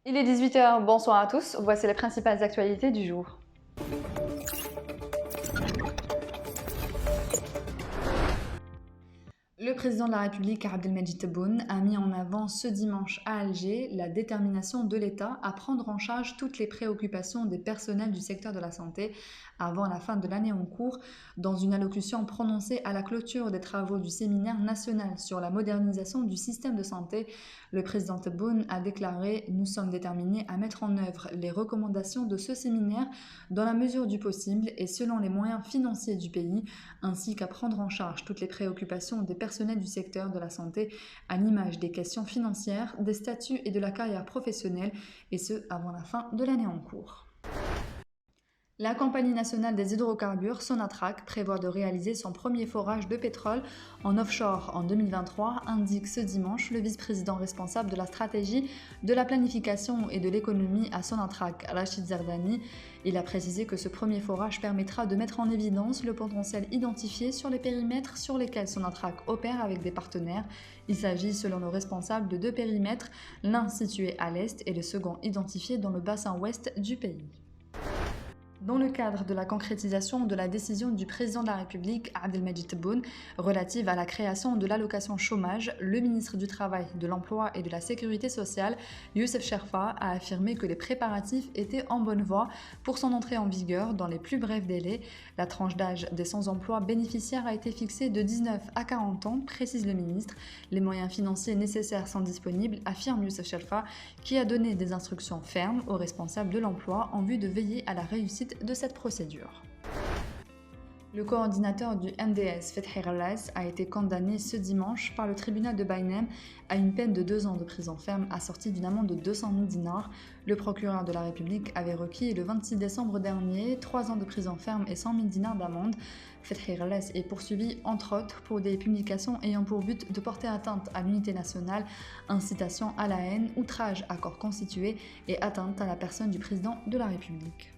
Il est 18 h, bonsoir à tous, voici les principales actualités du jour. Le président de la République, Abdelmadjid Tebboune, a mis en avant ce dimanche à Alger la détermination de l'État à prendre en charge toutes les préoccupations des personnels du secteur de la santé avant la fin de l'année en cours. Dans une allocution prononcée à la clôture des travaux du séminaire national sur la modernisation du système de santé, le président Tebboune a déclaré « Nous sommes déterminés à mettre en œuvre les recommandations de ce séminaire dans la mesure du possible et selon les moyens financiers du pays, ainsi qu'à prendre en charge toutes les préoccupations des personnels du secteur de la santé à l'image des questions financières, des statuts et de la carrière professionnelle, et ce avant la fin de l'année en cours. La Compagnie nationale des hydrocarbures, Sonatrach, prévoit de réaliser son premier forage de pétrole en offshore en 2023, indique ce dimanche le vice-président responsable de la stratégie, de la planification et de l'économie à Sonatrach, Rachid Zerdani. Il a précisé que ce premier forage permettra de mettre en évidence le potentiel identifié sur les périmètres sur lesquels Sonatrach opère avec des partenaires. Il s'agit, selon le responsable, de deux périmètres, l'un situé à l'est et le second identifié dans le bassin ouest du pays. Dans le cadre de la concrétisation de la décision du président de la République, Abdelmadjid Tebboune, relative à la création de l'allocation chômage, le ministre du Travail, de l'Emploi et de la Sécurité sociale, Youssef Cherfa, a affirmé que les préparatifs étaient en bonne voie pour son entrée en vigueur dans les plus brefs délais. La tranche d'âge des sans-emploi bénéficiaires a été fixée de 19 à 40 ans, précise le ministre. Les moyens financiers nécessaires sont disponibles, affirme Youssef Cherfa, qui a donné des instructions fermes aux responsables de l'emploi en vue de veiller à la réussite de cette procédure. Le coordinateur du MDS, Fethi Ghalass, a été condamné ce dimanche par le tribunal de Baïnem à une peine de 2 ans de prison ferme assortie d'une amende de 200 000 dinars. Le procureur de la République avait requis le 26 décembre dernier 3 ans de prison ferme et 100 000 dinars d'amende. Fethi Ghalass est poursuivi entre autres pour des publications ayant pour but de porter atteinte à l'unité nationale, incitation à la haine, outrage à corps constitué et atteinte à la personne du président de la République.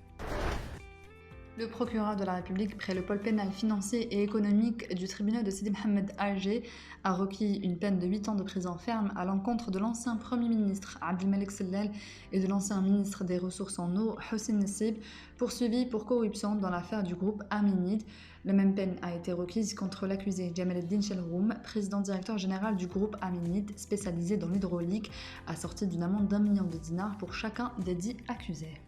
Le procureur de la République, près le pôle pénal financier et économique du tribunal de Sidi Mohamed à Alger, a requis une peine de 8 ans de prison ferme à l'encontre de l'ancien Premier ministre Abdelmalek Sellal et de l'ancien ministre des Ressources en eau Hossein Nassib, poursuivis pour corruption dans l'affaire du groupe Aminid. La même peine a été requise contre l'accusé Jamal Eddin Chelroum, président directeur général du groupe Aminid, spécialisé dans l'hydraulique, assorti d'une amende d'1 million de dinars pour chacun des 10 accusés.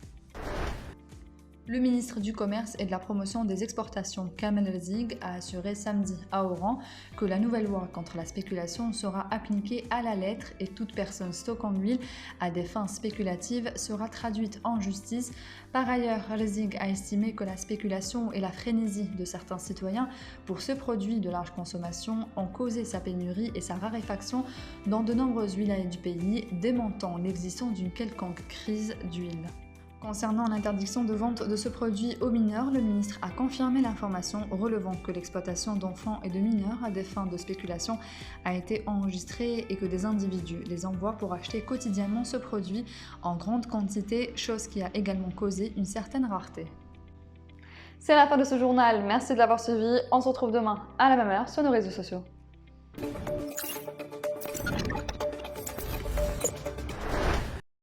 Le ministre du Commerce et de la Promotion des Exportations, Kamel Rezig, a assuré samedi à Oran que la nouvelle loi contre la spéculation sera appliquée à la lettre et toute personne stockant l'huile à des fins spéculatives sera traduite en justice. Par ailleurs, Rezig a estimé que la spéculation et la frénésie de certains citoyens pour ce produit de large consommation ont causé sa pénurie et sa raréfaction dans de nombreuses wilayas du pays, démentant l'existence d'une quelconque crise d'huile. Concernant l'interdiction de vente de ce produit aux mineurs, le ministre a confirmé l'information, relevant que l'exploitation d'enfants et de mineurs à des fins de spéculation a été enregistrée et que des individus les envoient pour acheter quotidiennement ce produit en grande quantité, chose qui a également causé une certaine rareté. C'est la fin de ce journal, merci de l'avoir suivi, on se retrouve demain à la même heure sur nos réseaux sociaux.